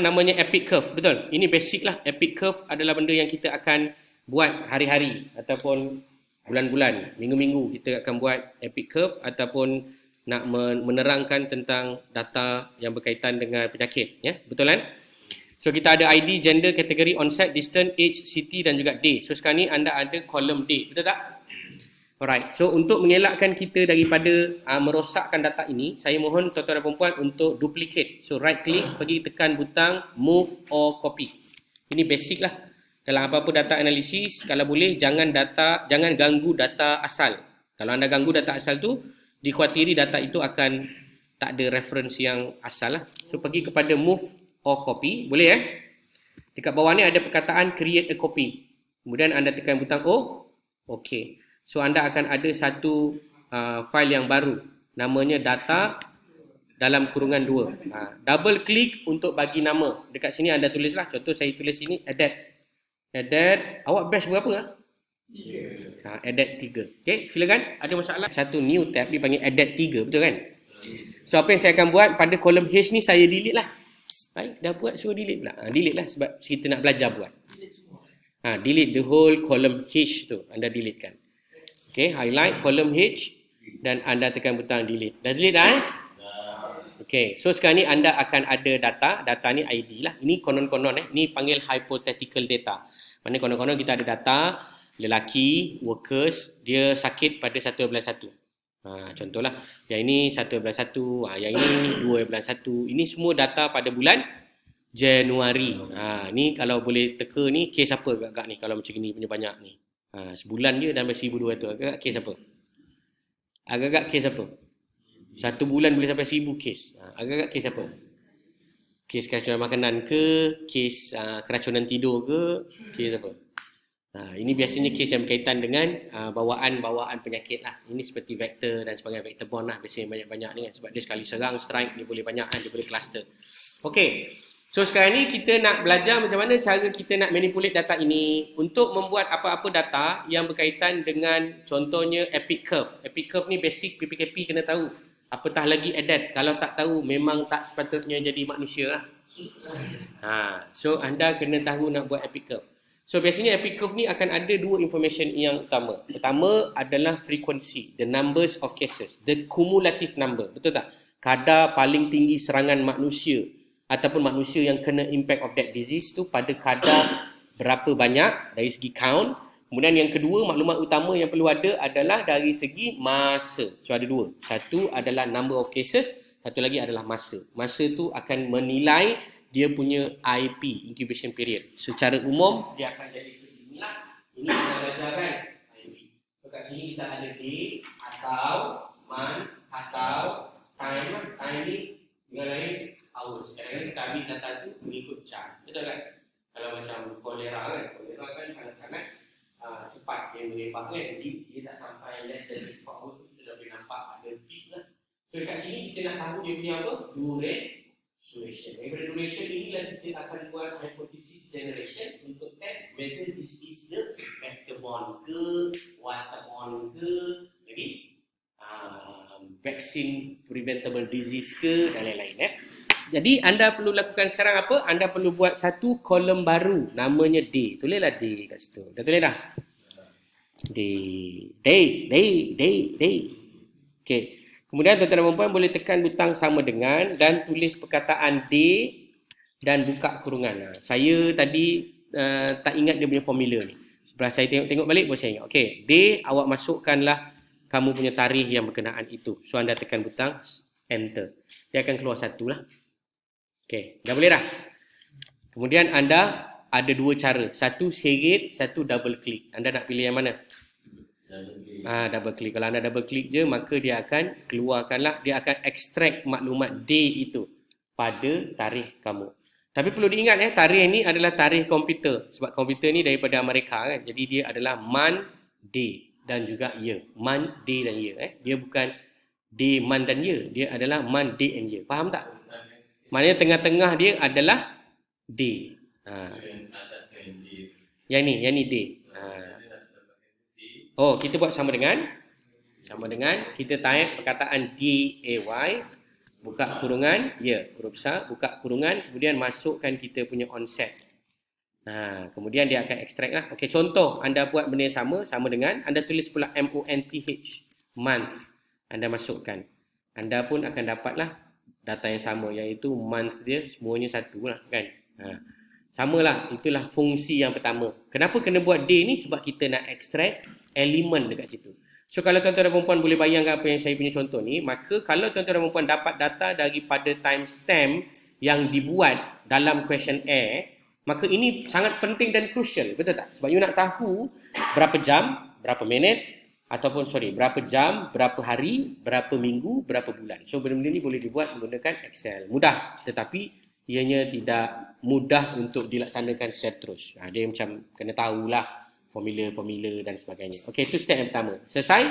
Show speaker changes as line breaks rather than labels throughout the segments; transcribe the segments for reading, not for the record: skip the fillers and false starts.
namanya epic curve, betul? Ini basic lah. Epic curve adalah benda yang kita akan buat hari-hari ataupun bulan-bulan, minggu-minggu kita akan buat epic curve ataupun nak menerangkan tentang data yang berkaitan dengan penyakit, ya, betul kan? So kita ada ID, gender, kategori, onset, distance, age, city dan juga day. So sekarang ni anda ada kolom day, betul tak? Alright, so untuk mengelakkan kita daripada merosakkan data ini, saya mohon tuan-tuan dan puan-puan untuk duplicate. So right click, pergi tekan butang move or copy. Ini basic lah. Dalam apa-apa data analisis, kalau boleh jangan ganggu data asal. Kalau anda ganggu data asal tu, dikhawatiri data itu akan tak ada reference yang asal lah. So pergi kepada move or copy, boleh Dekat bawah ni ada perkataan create a copy. Kemudian anda tekan butang O, okay. So anda akan ada satu file yang baru, namanya data dalam kurungan 2. Double klik untuk bagi nama. Dekat sini anda tulislah, contoh saya tulis sini added, awak batch berapa 3. Added 3. Okay, silakan. Ada masalah? Satu new tab dipanggil added 3, betul kan? So apa yang saya akan buat pada kolom H ni, saya delete lah. Baik, dah buat suruh delete pula. Delete lah sebab kita nak belajar buat. Delete the whole column H tu, anda delete kan. Okay, highlight column H dan anda tekan butang delete. Dah delete dah Okay, so sekarang ni anda akan ada data ni ID lah. Ini konon-konon Ni panggil hypothetical data. Mana konon-konon kita ada data lelaki, workers, dia sakit pada 1/1. Contohlah, yang ini 1/1, yang ini 2/1. Ini semua data pada bulan Januari. Ni kalau boleh teka ni, kes apa agak-agak ni kalau macam ni punya banyak ni. Sebulan je dah 1,200. Agak-agak kes apa? Agak-agak kes apa? Satu bulan boleh sampai 1,000 kes. Agak-agak kes apa? Kes keracunan makanan ke? Kes keracunan tidur ke? Kes apa? Ini biasanya kes yang berkaitan dengan bawaan penyakit lah. Ini seperti vektor dan sebagainya. Vektor borne lah biasanya banyak-banyak ni kan. Sebab dia sekali serang, strike, dia boleh banyak kan. Dia boleh cluster. Okay. So sekarang ni kita nak belajar macam mana cara kita nak manipulate data ini untuk membuat apa-apa data yang berkaitan dengan contohnya epic curve. Epic curve ni basic PPKP kena tahu. Apatah lagi added. Kalau tak tahu memang tak sepatutnya jadi manusia lah. So anda kena tahu nak buat epic curve. So biasanya epic curve ni akan ada dua information yang utama. Pertama adalah frequency, the numbers of cases, the cumulative number. Betul tak? Kadar paling tinggi serangan manusia ataupun manusia yang kena impact of that disease tu pada kadar berapa banyak dari segi count. Kemudian yang kedua, maklumat utama yang perlu ada adalah dari segi masa. So ada dua. Satu adalah number of cases, satu lagi adalah masa. Masa tu akan menilai dia punya IP, incubation period. Secara umum dia akan jadi seperti inilah. Ini kita belajar kan IP. So kat sini kita ada day atau month atau time. Time ni dengan lain hours. Kadang-kadang kita ambil data tu mengikut chart. Betul kan? Kalau macam kolera kan. Kolera kan sangat-sangat cepat dia menyebar kan. Jadi dia tak sampai less than 24 hours. Kita dah boleh nampak ada peak lah. So dekat sini kita nak tahu dia punya apa? Duration. Daripada duration inilah kita akan buat hypothesis generation untuk test whether this is the vector-borne ke, water-borne ke, lagi vaccine preventable disease ke dan lain-lain Jadi anda perlu lakukan sekarang apa? Anda perlu buat satu kolom baru namanya day. Tulislah day kat situ. Dah tulis dah? Day. Okay. Kemudian tuan-tuan dan puan boleh tekan butang sama dengan dan tulis perkataan day dan buka kurungan. Saya tadi tak ingat dia punya formula ni. Setelah saya tengok balik baru saya ingat. Okay. Day awak masukkanlah kamu punya tarikh yang berkenaan itu. So anda tekan butang enter. Dia akan keluar satu lah. Okay, dah boleh dah? Kemudian anda ada dua cara. Satu seret, satu double click. Anda nak pilih yang mana? Double click. Kalau anda double click je, maka dia akan keluarkanlah, dia akan extract maklumat day itu pada tarikh kamu. Tapi perlu diingat tarikh ni adalah tarikh komputer. Sebab komputer ni daripada Amerika kan. Jadi dia adalah month, day dan juga year. Month, day dan year. Dia bukan day, month dan year. Dia adalah month, day and year. Faham tak? Maknanya tengah-tengah dia adalah day. Yang ni day. Kita buat sama dengan kita type perkataan day. buka kurungan, ya, huruf besar, buka kurungan, kemudian masukkan kita punya onset. Kemudian dia akan extract lah. Okey, contoh anda buat benda yang sama dengan anda tulis pula month, month. Anda masukkan. Anda pun akan dapatlah data yang sama, iaitu month dia semuanya satu lah kan. Samalah, itulah fungsi yang pertama. Kenapa kena buat day ni? Sebab kita nak extract elemen dekat situ. So kalau tuan-tuan dan perempuan boleh bayangkan apa yang saya punya contoh ni, maka kalau tuan-tuan dan perempuan dapat data daripada timestamp yang dibuat dalam questionnaire, maka ini sangat penting dan crucial, betul tak? Sebab you nak tahu berapa jam, berapa minit, ataupun berapa jam, berapa hari, berapa minggu, berapa bulan. So benda-benda ni boleh dibuat menggunakan Excel. Mudah, tetapi ianya tidak mudah untuk dilaksanakan secara terus. Dia macam kena tahulah formula-formula dan sebagainya. Okey, itu step yang pertama. Selesai?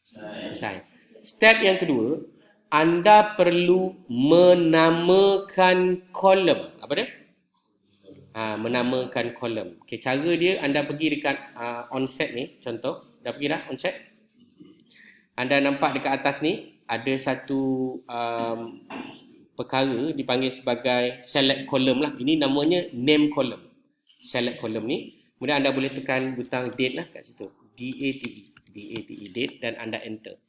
Selesai. Step yang kedua, anda perlu menamakan kolom. Apa dia? Menamakan kolom. Okey, cara dia anda pergi dekat onset ni, contoh. Dah pergi dah onset? Anda nampak dekat atas ni ada satu perkara dipanggil sebagai select column lah. Ini namanya name column. Select column ni. Kemudian anda boleh tekan butang date lah kat situ. DATE, date, dan anda enter.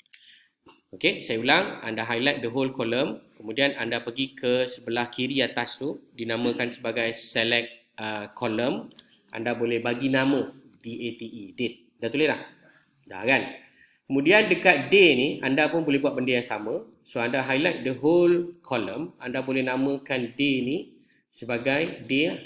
Okey, saya ulang. Anda highlight the whole column. Kemudian anda pergi ke sebelah kiri atas tu. Dinamakan sebagai select column. Anda boleh bagi nama DATE, date. Dah tulis dah? Dah kan? Kemudian dekat day ni, anda pun boleh buat benda yang sama. So, anda highlight the whole column. Anda boleh namakan day ni sebagai day lah.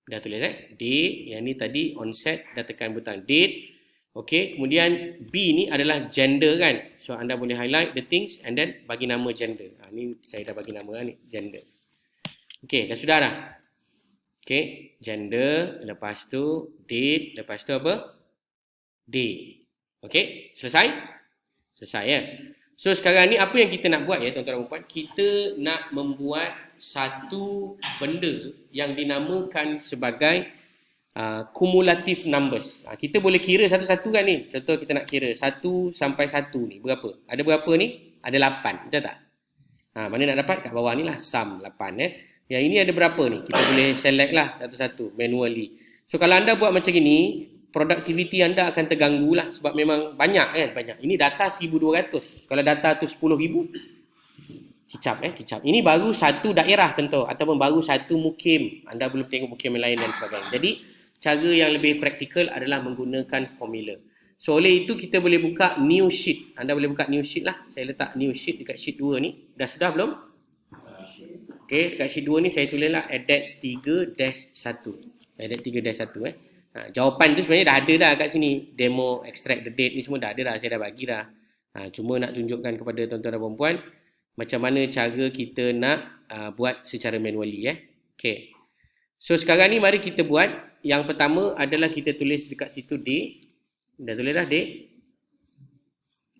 Dah tulis day. Yang ni tadi onset. Dah tekan butang date. Okey. Kemudian B ni adalah gender kan. So, anda boleh highlight the things and then bagi nama gender. Ni saya dah bagi nama lah ni. Gender. Okey. Dah sudah dah. Okey. Gender. Lepas tu date. Lepas tu apa? Day. Okey, selesai? Selesai ya. So sekarang ni apa yang kita nak buat ya tuan-tuan dan puan? Kita nak membuat satu benda yang dinamakan sebagai cumulative numbers. Kita boleh kira satu-satu kan ni. Contoh kita nak kira 1 sampai 1 ni berapa? Ada berapa ni? Ada 8, betul tak? Mana nak dapat? Kat bawah ni lah sum 8 Yang ini ada berapa ni? Kita boleh select lah satu-satu manually. So kalau anda buat macam ini, produktiviti anda akan terganggu lah sebab memang banyak kan, banyak. Ini data 1200. Kalau data tu 10,000, kicap. Ini baru satu daerah contoh ataupun baru satu mukim. Anda belum tengok mukim yang lain dan sebagainya. Jadi cara yang lebih praktikal adalah menggunakan formula. So oleh itu kita boleh buka new sheet. Anda boleh buka new sheet lah. Saya letak new sheet dekat sheet 2 ni. Dah sudah belum? Okey, dekat sheet 2 ni saya tulislah added 3-1. Added 3-1 jawapan tu sebenarnya dah ada dah kat sini. Demo, extract the date ni semua dah ada dah. Saya dah bagi dah. Cuma nak tunjukkan kepada tuan-tuan dan puan-puan macam mana cara kita nak buat secara manually. Okay. So sekarang ni mari kita buat. Yang pertama adalah kita tulis dekat situ day. Dah tulis dah day?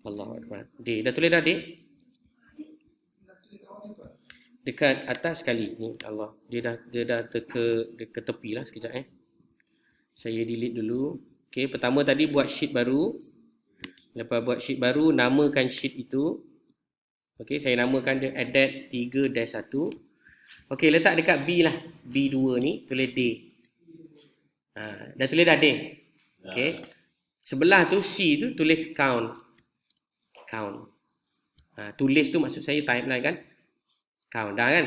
Allahuakbar. Day. Dah tulis dah day? Dekat atas sekali. Ni Allah. Dia dah ke tepi lah sekejap Saya delete dulu. Okey, pertama tadi buat sheet baru. Lepas buat sheet baru, namakan sheet itu. Okey, saya namakan dia added 3-1. Okey, letak dekat B lah. B2 ni, tulis day. Dah tulis dah day. Okey. Sebelah tu C tu tulis count. Tulis tu maksud saya timeline kan. Count dah kan.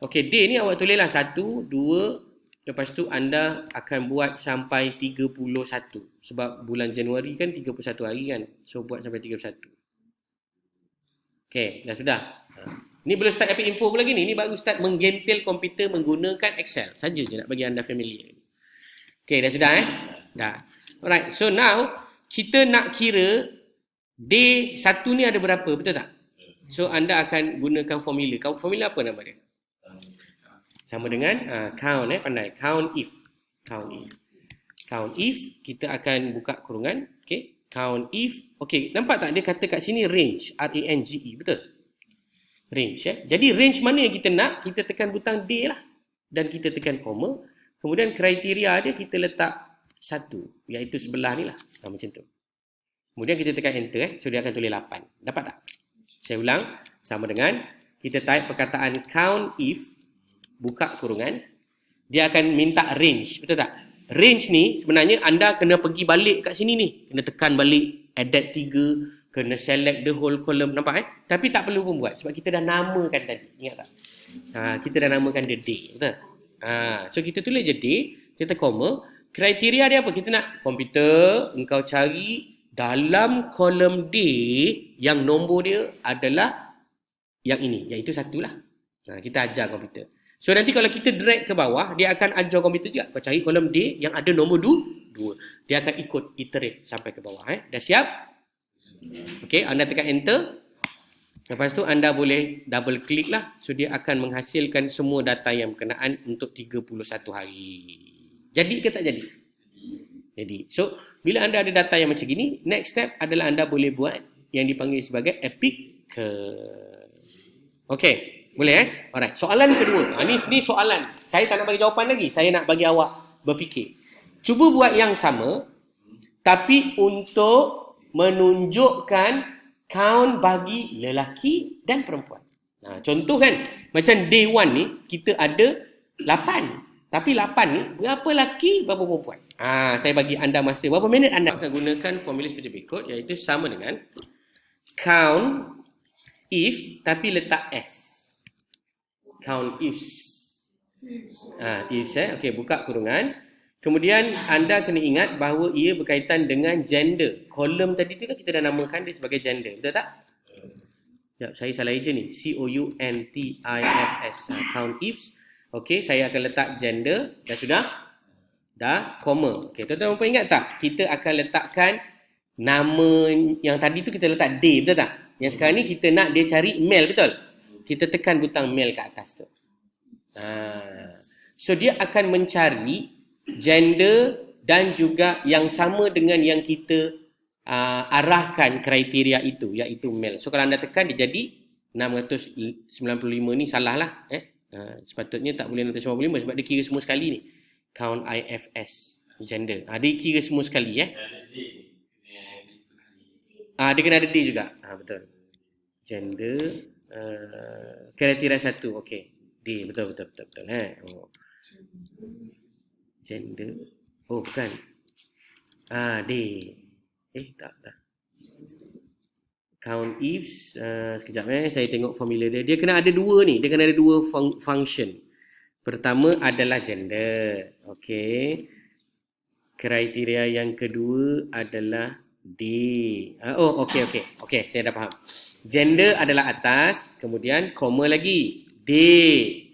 Okey, day ni awak tulislah 1, 2. Lepas tu anda akan buat sampai 31. Sebab bulan Januari kan 31 hari kan. So buat sampai 31. Okey, dah sudah. Ni belum start Epic Info pun lagi ni. Ni baru start menggentil komputer menggunakan Excel. Saja je nak bagi anda familiar. Okey, dah sudah Dah. Alright, so now kita nak kira day 1 ni ada berapa, betul tak? So anda akan gunakan formula. Formula apa nama dia? Sama dengan count pandai. Count if. Count if kita akan buka kurungan. Okey. Count if. Okey, nampak tak dia kata kat sini range, R-A-N-G-E, betul? Range Jadi range mana yang kita nak? Kita tekan butang D lah dan kita tekan koma. Kemudian kriteria dia kita letak 1, iaitu sebelah ni lah. Macam tu. Kemudian kita tekan enter So dia akan tulis 8. Dapat tak? Saya ulang. Sama dengan kita type perkataan count if, buka kurungan, dia akan minta range, betul tak? Range ni sebenarnya anda kena pergi balik kat sini ni, kena tekan balik, add 3, kena select the whole column, nampak Tapi tak perlu pun buat sebab kita dah namakan tadi, ingat tak? Kita dah namakan dia day, betul? So kita tulis je day, kita koma, kriteria dia apa? Kita nak komputer, engkau cari dalam kolom D yang nombor dia adalah yang ini, iaitu 1 lah. Kita ajar komputer. So nanti kalau kita drag ke bawah, dia akan ajar komputer juga. Kau cari kolom D yang ada nombor 2. Dia akan ikut iterate sampai ke bawah. Dah siap? Okey, anda tekan enter. Lepas tu anda boleh double klik lah. So dia akan menghasilkan semua data yang berkenaan untuk 31 hari. Jadi ke tak jadi? Jadi. So bila anda ada data yang macam gini, next step adalah anda boleh buat yang dipanggil sebagai epic curve. Okey, boleh Alright, soalan kedua. Ni soalan. Saya tak nak bagi jawapan lagi. Saya nak bagi awak berfikir. Cuba buat yang sama tapi untuk menunjukkan count bagi lelaki dan perempuan. Contoh kan, macam day 1 ni kita ada 8. Tapi 8 ni berapa lelaki, berapa perempuan? Saya bagi anda masa berapa minit anda akan gunakan formula seperti berikut, iaitu sama dengan count if tapi letak s. Count ifs. Ifs okey, buka kurungan. Kemudian anda kena ingat bahawa ia berkaitan dengan gender. Kolom tadi tu kan kita dah namakan dia sebagai gender, betul tak? Sekejap, saya salah je ni. COUNTIFS. Count ifs. Okey, saya akan letak gender. Dah sudah? Dah, koma. Okey, tuan-tuan puan ingat tak? Kita akan letakkan nama yang tadi tu kita letak day, betul tak? Yang sekarang ni kita nak dia cari male, betul? Kita tekan butang male kat atas tu. So dia akan mencari gender dan juga yang sama dengan yang kita arahkan kriteria itu, iaitu male. So kalau anda tekan dia jadi 695 ni salah lah. Sepatutnya tak boleh 695 sebab dia kira semua sekali ni. Count IFS gender. Dia kira semua sekali dia kena ada D juga. Betul. Gender kriteria 1. Okey. D betul. Gender. Oh bukan. D. Tak. Count ifs. Sekejap saya tengok formula dia. Dia kena ada 2 ni. Dia kena ada 2 function. Pertama adalah gender. Okey. Kriteria yang kedua adalah D. Okey. Okey, saya dah faham. Gender adalah atas, kemudian koma lagi. D,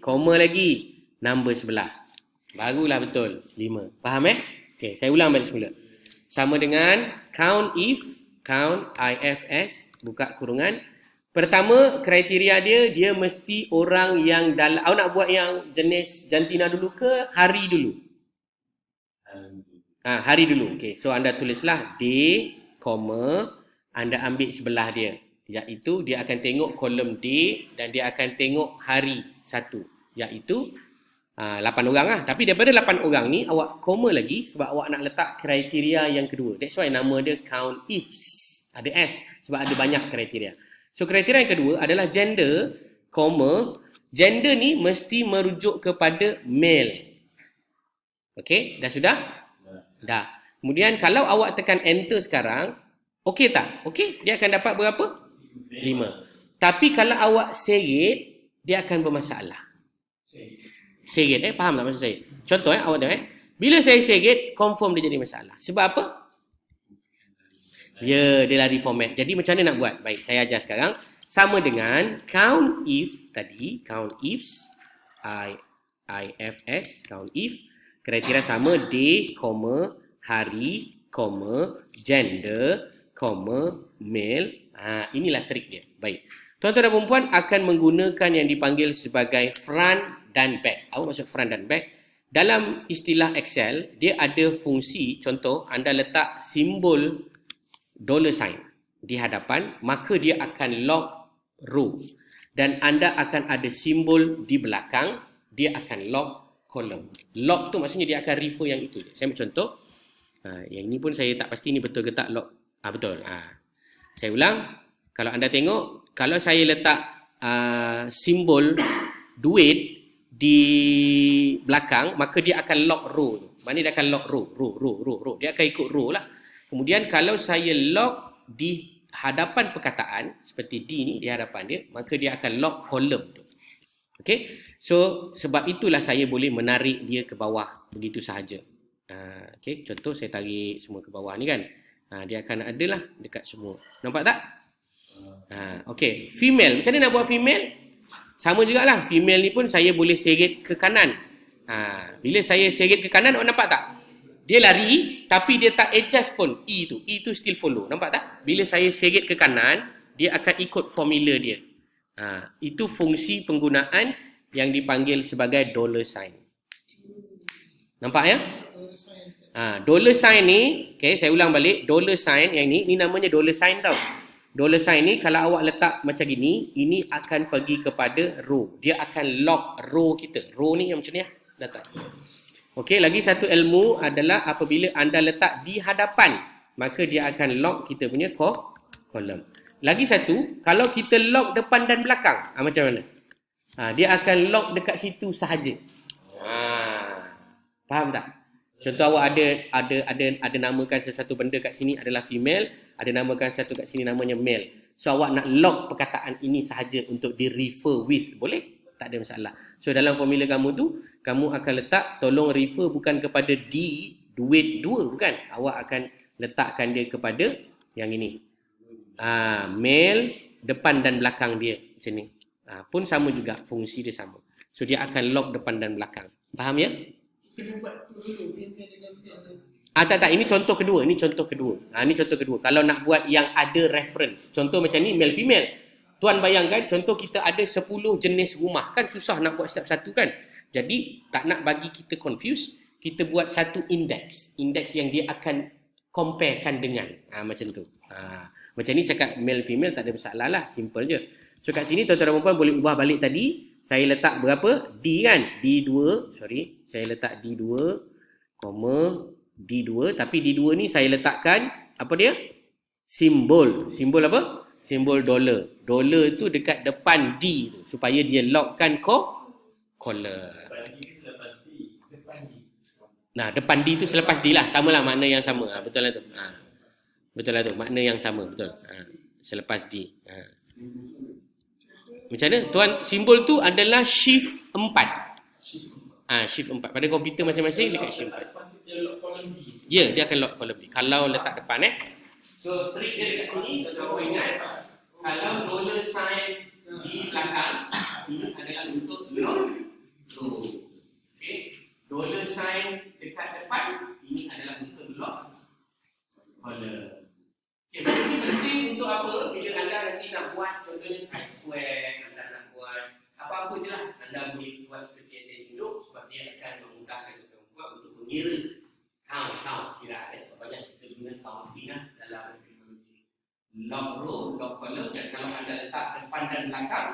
koma lagi. Number sebelah. Barulah betul. 5. Faham Okey, saya ulang balik semula. Sama dengan count if, count IFS, buka kurungan. Pertama, kriteria dia mesti orang yang dalam, awak nak buat yang jenis jantina dulu ke hari dulu? Hari dulu. Okey, so anda tulislah D, koma, anda ambil sebelah dia. Iaitu dia akan tengok kolom D dan dia akan tengok hari 1. Iaitu 8 orang lah. Tapi daripada 8 orang ni, awak koma lagi sebab awak nak letak kriteria yang kedua. That's why nama dia count ifs. Ada S sebab ada banyak kriteria. So kriteria yang kedua adalah gender, koma. Gender ni mesti merujuk kepada male. Okey, dah sudah? Dah. Kemudian kalau awak tekan enter sekarang, okey tak? Okey, dia akan dapat berapa? 5. Tapi kalau awak seret, dia akan bermasalah. Seret, faham tak maksud saya? Contoh awak tengok bila saya seret, confirm dia jadi masalah. Sebab apa? Dia lari format. Jadi macam mana nak buat? Baik, saya ajar sekarang. Sama dengan count if tadi, count ifs, IFS, count if, kriteria sama day, hari, gender, male. Inilah trik dia. Baik. Tuan-tuan dan perempuan akan menggunakan yang dipanggil sebagai front dan back. Apa maksud front dan back? Dalam istilah Excel, dia ada fungsi, contoh, anda letak simbol $sign di hadapan, maka dia akan lock row. Dan anda akan ada simbol di belakang, dia akan lock column. Lock tu maksudnya dia akan refer yang itu. Saya ambil contoh. Yang ini pun saya tak pasti ni betul ke tak lock. Betul. Saya ulang. Kalau anda tengok, kalau saya letak simbol duit di belakang, maka dia akan lock row tu. Maknanya dia akan lock row. Dia akan ikut row lah. Kemudian kalau saya lock di hadapan perkataan, seperti D ni di hadapan dia, maka dia akan lock column tu. Okay, so sebab itulah saya boleh menarik dia ke bawah begitu sahaja. Okay, contoh saya tarik semua ke bawah ni kan. Dia akan ada lah dekat semua. Nampak tak? Okay, female. Macam mana nak buat female? Sama jugalah. Female ni pun saya boleh seret ke kanan. Bila saya seret ke kanan, awak nampak tak? Dia lari, tapi dia tak adjust pun. E tu still follow. Nampak tak? Bila saya seret ke kanan, dia akan ikut formula dia. Itu fungsi penggunaan yang dipanggil sebagai dollar sign. Nampak ya? Dollar sign ni, okay, saya ulang balik. Dollar sign yang ni namanya dollar sign tau. Dollar sign ni kalau awak letak macam gini, ini akan pergi kepada row. Dia akan lock row kita. Row ni yang macam ni lah. Letak. Okey, lagi satu ilmu adalah apabila anda letak di hadapan, maka dia akan lock kita punya column. Lagi satu, kalau kita lock depan dan belakang, macam mana? Dia akan lock dekat situ sahaja. Faham tak? Contoh awak ada namakan sesuatu benda kat sini adalah female, ada namakan satu kat sini namanya male. So awak nak lock perkataan ini sahaja untuk di refer with, boleh? Tak ada masalah. So dalam formula kamu tu, kamu akan letak tolong refer bukan kepada duit 2, bukan. Awak akan letakkan dia kepada yang ini. Male depan dan belakang dia macam ni. Pun sama juga, fungsi dia sama. So dia akan lock depan dan belakang. Faham ya?
Kena buat tu dulu, female dengan male.
Tak, ini contoh kedua. Ini contoh kedua. Kalau nak buat yang ada reference. Contoh macam ni, male female. Tuan bayangkan, contoh kita ada 10 jenis rumah. Kan susah nak buat setiap satu kan? Jadi, tak nak bagi kita confuse, kita buat satu indeks. Indeks yang dia akan comparekan dengan. Macam tu. Macam ni saya kat male female tak ada masalah lah. Simple je. So kat sini tuan-tuan dan puan boleh ubah balik tadi. Saya letak berapa? D kan? D2. Sorry. Saya letak D2, D2. Tapi D2 ni saya letakkan, apa dia? Simbol. Simbol apa? Simbol dollar. Dollar tu dekat depan D tu. Supaya dia lockkan collar. Nah, depan D tu selepas D lah. Samalah makna yang sama. Betul lah tu. Betul lah tu. Makna yang sama. Betul. Selepas D. Macam mana? Tuan, simbol tu adalah shift 4. Shift 4. Pada komputer masing-masing dekat shift 4. Ya, dia akan lock column D. Kalau letak depan So, trik dia dekat sini, tuan-tuan ingat. Kalau dollar sign di belakang, ini adalah untuk lock row. Okay. Dollar sign dekat depan, ini adalah untuk lock column. Okay, ini penting untuk apa? Bila anda nanti nak buat contohnya square, anda nak buat apa-apa je lah, anda boleh buat seperti yang saya tunjuk sebab dia akan memudahkan kita buat untuk mengira count kira sebab banyak kita guna counting dalam teknologi lock row, lock column, dan kalau anda letak depan dan belakang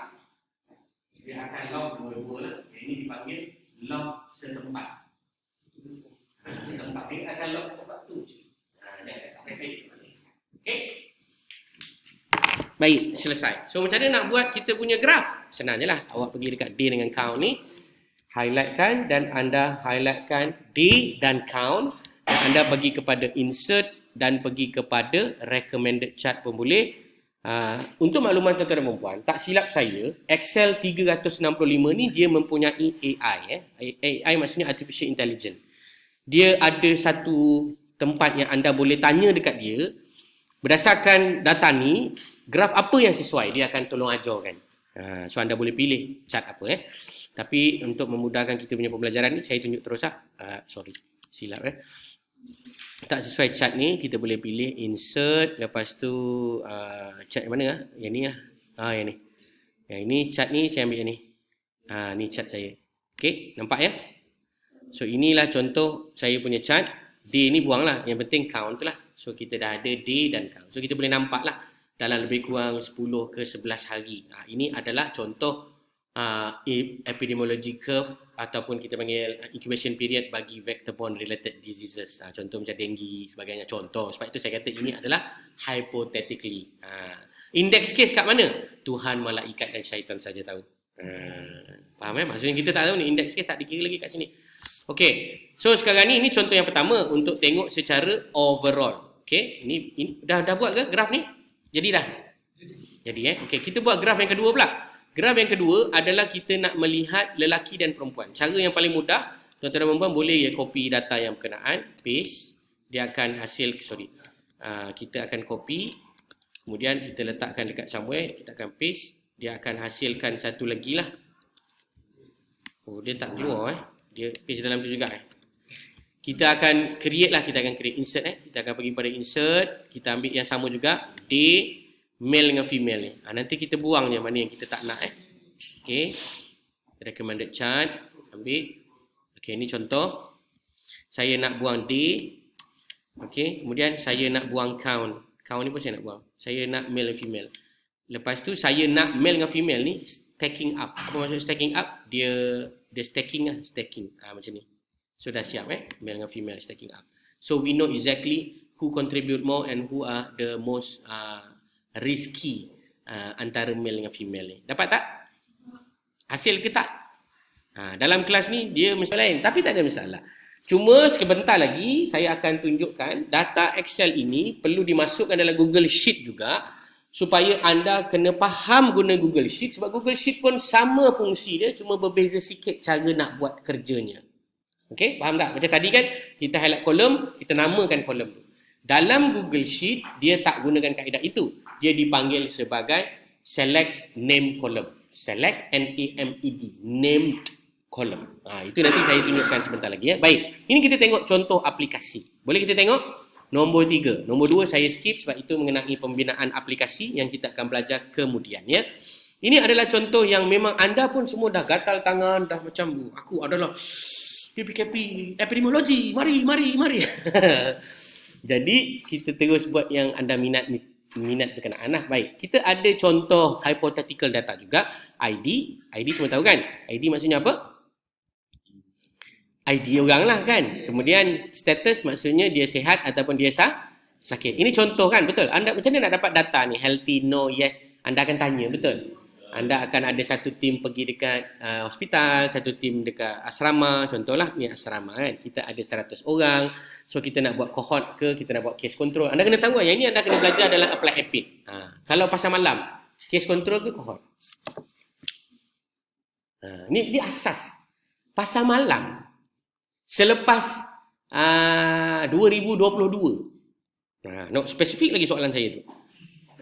dia akan lock dua-dua lah. Ini dipanggil lock setempat. Setempat dia akan lock tempat tu je. Dia akan efek. Okay. Baik, selesai. So macam mana nak buat kita punya graf? Senang je lah. Awak pergi dekat D dengan count ni, highlightkan dan anda highlightkan D dan count, dan anda pergi kepada insert dan pergi kepada recommended chart pun boleh. Untuk makluman tuan-tuan dan puan, tak silap saya, Excel 365 ni dia mempunyai AI. AI maksudnya Artificial Intelligence. Dia ada satu tempat yang anda boleh tanya dekat dia. Berdasarkan data ni, graf apa yang sesuai, dia akan tolong ajarkan. So anda boleh pilih chart apa. Tapi untuk memudahkan kita punya pembelajaran ni, saya tunjuk terus lah. Sorry, silap tak sesuai chart ni, kita boleh pilih insert. Lepas tu chart yang mana Yang ni lah. Yang ni. Yang ini chart ni saya ambil yang ni. Ni chart saya. Okay, nampak ya? So inilah contoh saya punya chart. D ni buang lah. Yang penting count tu lah. So kita dah ada D dan count. So kita boleh nampak lah dalam lebih kurang 10 ke 11 hari. Ini adalah contoh epidemiology curve ataupun kita panggil incubation period bagi vector-borne related diseases. Contoh macam dengue sebagainya. Contoh. Sebab itu saya kata ini adalah hypothetically. Index case kat mana? Tuhan, malaikat dan syaitan saja tahu. Faham maksudnya kita tak tahu ni, index case tak dikira lagi kat sini. Okey, so sekarang ni, ini contoh yang pertama untuk tengok secara overall. Okey, ini dah buat ke graf ni? Jadi dah? Jadi okey, kita buat graf yang kedua pula. Graf yang kedua adalah kita nak melihat lelaki dan perempuan. Cara yang paling mudah, tuan-tuan dan perempuan boleh copy data yang berkenaan, paste, dia akan hasil, kita akan copy, kemudian kita letakkan dekat somewhere, kita akan paste, dia akan hasilkan satu lagi lah. Oh, dia tak keluar dia paste dalam tu juga Kita akan create lah, kita akan create insert kita akan pergi pada insert, kita ambil yang sama juga, day, male dengan female ni. Nanti kita buang je mana yang kita tak nak Okay, recommended chart, ambil. Okay, ni contoh. Saya nak buang day. Okay, kemudian saya nak buang count. Count ni pun saya nak buang. Saya nak male dan female. Lepas tu saya nak male dengan female ni stacking up. Apa maksud stacking up? Dia stacking lah, stacking. Macam ni. So dah siap male dengan female stacking up. So we know exactly who contribute more and who are the most risky antara male dengan female ni. Dapat tak? Hasil ke tak? Dalam kelas ni dia mesti lain, tapi tak ada masalah. Cuma sebentar lagi saya akan tunjukkan data Excel ini perlu dimasukkan dalam Google Sheet juga, supaya anda kena faham guna Google Sheet, sebab Google Sheet pun sama fungsi dia, cuma berbeza sikit cara nak buat kerjanya. Okey, faham tak? Macam tadi kan kita highlight kolom, kita namakan kolom tu. Dalam Google Sheet dia tak gunakan kaedah itu. Dia dipanggil sebagai select name column. Select NAMED, named column. Itu nanti saya tunjukkan sebentar lagi Baik, ini kita tengok contoh aplikasi. Boleh kita tengok? Nombor 3. Nombor 2 saya skip sebab itu mengenai pembinaan aplikasi yang kita akan belajar kemudian Ini adalah contoh yang memang anda pun semua dah gatal tangan, dah macam aku adalah PPKP epidemiologi. Mari. Jadi kita terus buat yang anda minat berkenaan Baik, kita ada contoh hypothetical data juga. ID semua tahu kan? ID maksudnya apa? ID orang lah kan. Kemudian status maksudnya dia sihat ataupun dia sakit. Ini contoh kan, betul? Anda macam mana nak dapat data ni? Healthy, no, yes. Anda akan tanya, betul? Anda akan ada satu tim pergi dekat hospital, satu tim dekat asrama. Contohlah ni asrama kan. Kita ada 100 orang. So kita nak buat cohort ke, kita nak buat case control. Anda kena tahu yang ini anda kena belajar dalam apply EPID. Kalau pasal malam, case control ke cohort? Ni asas. Pasal malam. Selepas 2022. Nak spesifik lagi soalan saya tu.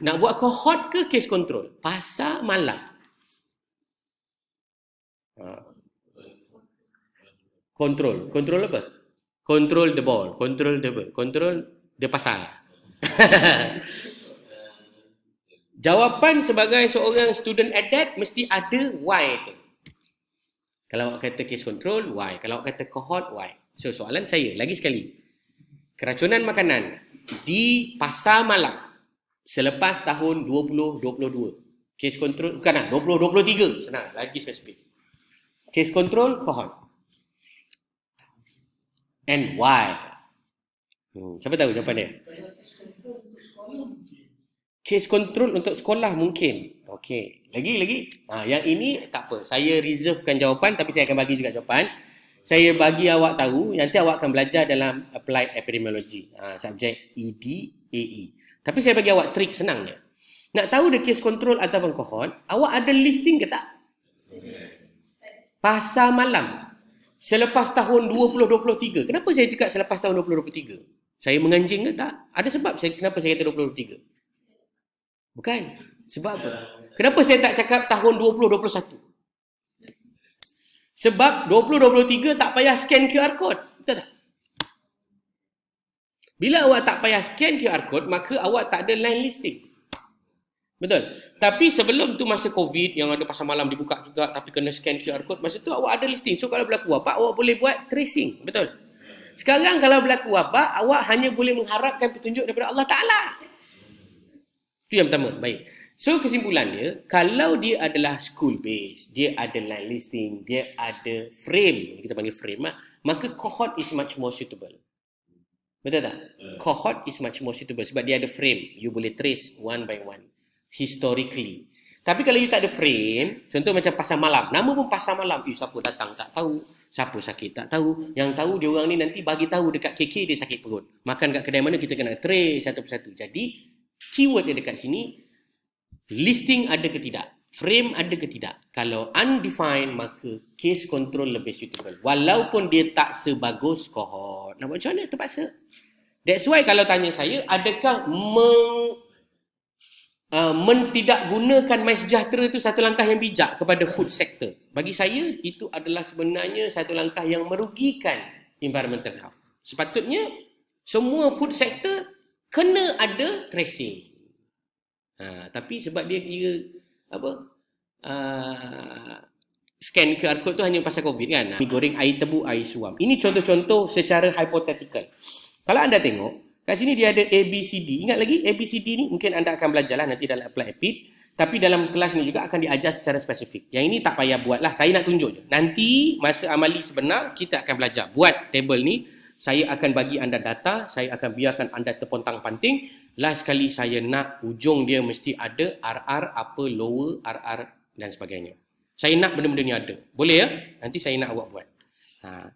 Nak buat cohort ke case control? Pasal malam. Control. Control apa? Control the ball. Control the pasal. Jawapan sebagai seorang student adept mesti ada why tu. Kalau awak kata case control, why? Kalau awak kata cohort, why? So soalan saya, lagi sekali. Keracunan makanan di pasar malam selepas tahun 2022. Case control, bukan 2023. Senang, lagi spesifik. Case control, cohort. And why? Siapa tahu jawapan dia? Case control untuk sekolah mungkin. Okey. Lagi. Yang ini tak apa. Saya reservekan jawapan tapi saya akan bagi juga jawapan. Saya bagi awak tahu, nanti awak akan belajar dalam applied epidemiology. Subjek ED, AE. Tapi saya bagi awak trik senangnya. Nak tahu the case control ataupun cohort, awak ada listing ke tak? Pasar malam. Selepas tahun 2023. Kenapa saya cakap selepas tahun 2023? Saya menganjing ke tak? Ada sebab kenapa saya kata 2023? Bukan. Sebab apa? Kenapa saya tak cakap tahun 2021? Sebab 2023 tak payah scan QR code. Betul tak? Bila awak tak payah scan QR code, maka awak tak ada line listing. Betul? Tapi sebelum tu masa COVID yang ada pasar malam dibuka juga tapi kena scan QR code, masa tu awak ada listing. So kalau berlaku wabak, awak boleh buat tracing. Betul? Sekarang kalau berlaku wabak, awak hanya boleh mengharapkan petunjuk daripada Allah Ta'ala. Itu yang pertama. Baik. So kesimpulan dia, kalau dia adalah school based, dia ada line listing, dia ada frame, kita panggil frame lah, maka cohort is much more suitable. Betul tak? Cohort is much more suitable sebab dia ada frame. You boleh trace one by one. historically. Tapi kalau you tak ada frame, contoh macam pasar malam. Nama pun pasar malam. Siapa datang tak tahu. Siapa sakit tak tahu. Yang tahu dia orang ni nanti bagi tahu dekat KK dia sakit perut. Makan kat kedai mana kita kena trace satu persatu. Jadi keyword dia dekat sini, listing ada ke tidak? Frame ada ke tidak? Kalau undefined, maka case control lebih suitable. Walaupun dia tak sebagus cohort. Nak buat macam mana? Terpaksa. That's why kalau tanya saya, adakah tidak gunakan MySejahtera itu satu langkah yang bijak kepada food sector? Bagi saya, itu adalah sebenarnya satu langkah yang merugikan environmental health. Sepatutnya, semua food sector kena ada tracing. Tapi sebab dia kira scan QR code tu hanya pasal COVID kan. Goreng air tebu, air suam. Ini contoh-contoh secara hypothetical. Kalau anda tengok, kat sini dia ada ABCD. Ingat lagi ABCD ni mungkin anda akan belajar lah nanti dalam apply EPID. Tapi dalam kelas ni juga akan diajar secara spesifik. Yang ini tak payah buat lah. Saya nak tunjuk je. Nanti masa amali sebenar kita akan belajar. Buat table ni. Saya akan bagi anda data. Saya akan biarkan anda terpontang-panting. Last sekali saya nak ujung dia mesti ada RR, apa, lower, RR dan sebagainya. Saya nak benda-benda ni ada. Boleh ya? Nanti saya nak awak buat.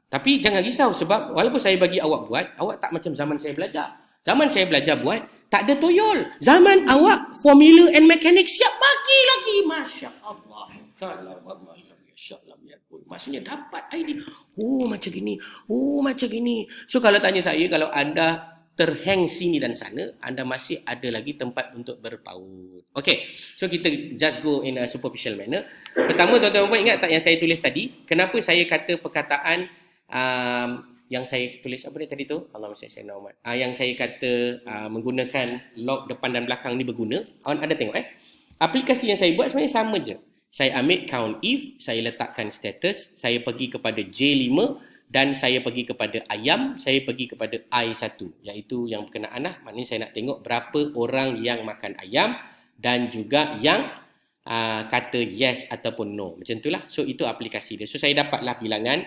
Tapi jangan risau sebab walaupun saya bagi awak buat, awak tak macam zaman saya belajar. Zaman saya belajar buat, tak ada toyol. Zaman awak, formula and mechanics siap bagi lagi. Masya Allah. Maksudnya dapat idea. Oh macam gini. Oh macam gini. So kalau tanya saya, kalau anda terhang sini dan sana, anda masih ada lagi tempat untuk berpaut. Okay, so kita just go in a superficial manner. Pertama, tuan-tuan ingat tak yang saya tulis tadi? Kenapa saya kata perkataan yang saya tulis apa dia tadi tu? Allahumma salli ala Muhammad. Yang saya kata menggunakan log depan dan belakang ni berguna. Awak ada tengok aplikasi yang saya buat sebenarnya sama je. Saya ambil count if, saya letakkan status, saya pergi kepada J5 dan saya pergi kepada ayam, saya pergi kepada I1, iaitu yang berkenaan lah. Maknanya saya nak tengok berapa orang yang makan ayam dan juga yang kata yes ataupun no. Macam itulah. So itu aplikasi dia. So saya dapatlah bilangan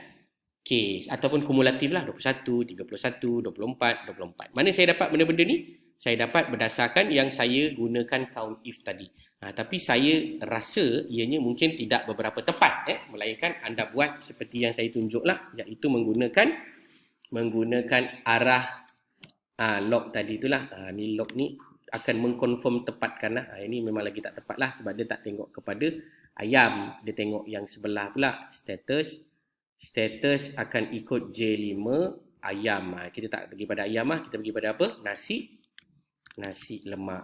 case ataupun kumulatif lah 21, 31, 24, 24. Mana saya dapat benda-benda ni? Saya dapat berdasarkan yang saya gunakan count if tadi. Tapi saya rasa ianya mungkin tidak beberapa tepat. Melainkan anda buat seperti yang saya tunjuk lah. Iaitu menggunakan arah log tadi itulah. Ni log ni akan mengkonfirm tepatkan lah. Ini memang lagi tak tepat lah sebab dia tak tengok kepada ayam. Dia tengok yang sebelah pula. Status akan ikut J5 ayam. Kita tak pergi pada ayam lah. Kita pergi pada apa? Nasi lemak.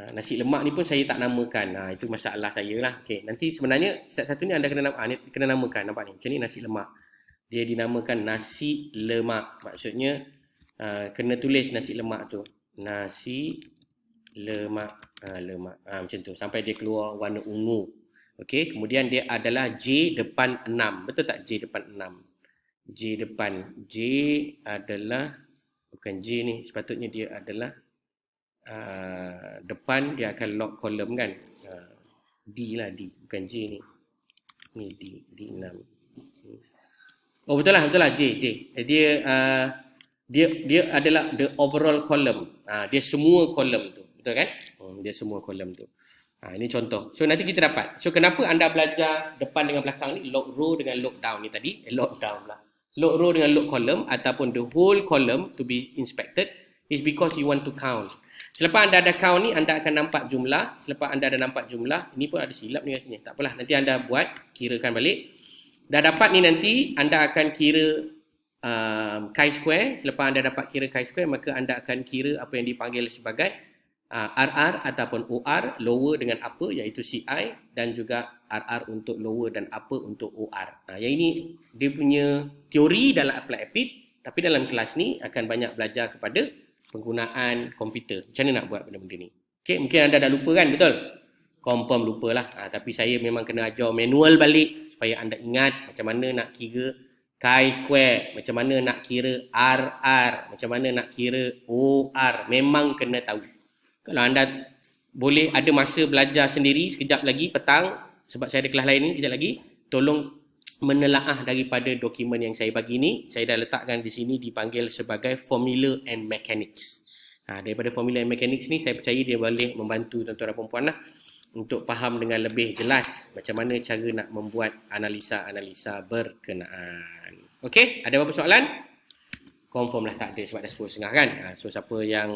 Nasi lemak ni pun saya tak namakan. Itu masalah saya lah. Okay. Nanti sebenarnya satu ni anda kena namakan. Nampak ni? Macam ni nasi lemak. Dia dinamakan nasi lemak. Maksudnya kena tulis nasi lemak tu. Nasi lemak. Lemak. Macam tu. Sampai dia keluar warna ungu. Okey. Kemudian dia adalah J depan 6. Betul tak J depan 6? J depan. J adalah bukan J ni. Sepatutnya dia adalah depan dia akan log column kan. D lah D. Bukan J ni. Ni D. D6. Oh betul lah J. Dia adalah the overall column. Dia semua column tu. Betul kan? Dia semua column tu. Ini contoh. So nanti kita dapat. So kenapa anda belajar depan dengan belakang ni? Log row dengan log down ni tadi. Log down lah. Log row dengan log column ataupun the whole column to be inspected is because you want to count. Selepas anda ada count ni, anda akan nampak jumlah. Selepas anda ada nampak jumlah, ini pun ada silap ni rasanya. Tak apalah, nanti anda buat, kirakan balik. Dah dapat ni nanti, anda akan kira chi-square. Selepas anda dapat kira chi-square, maka anda akan kira apa yang dipanggil sebagai RR ataupun OR, lower dengan upper, iaitu CI, dan juga RR untuk lower dan upper untuk OR. Yang ini, dia punya teori dalam apply EPID, tapi dalam kelas ni akan banyak belajar kepada penggunaan komputer. Macam mana nak buat benda-benda ni? Okay, mungkin anda dah lupa kan, betul? Confirm lupa lah. Tapi saya memang kena ajar manual balik supaya anda ingat macam mana nak kira chi-square, macam mana nak kira RR, macam mana nak kira OR. Memang kena tahu. Kalau anda boleh ada masa belajar sendiri sekejap lagi petang, sebab saya ada kelas lain ni sekejap lagi, tolong menelaah daripada dokumen yang saya bagi ni. Saya dah letakkan di sini dipanggil sebagai formula and mechanics. Daripada formula mechanics ni saya percaya dia boleh membantu tuan-tuan dan puan-puan lah untuk faham dengan lebih jelas macam mana cara nak membuat analisa-analisa berkenaan. Okey, ada apa-apa soalan? Confirm lah tak ada sebab dah 10.30 kan. So siapa yang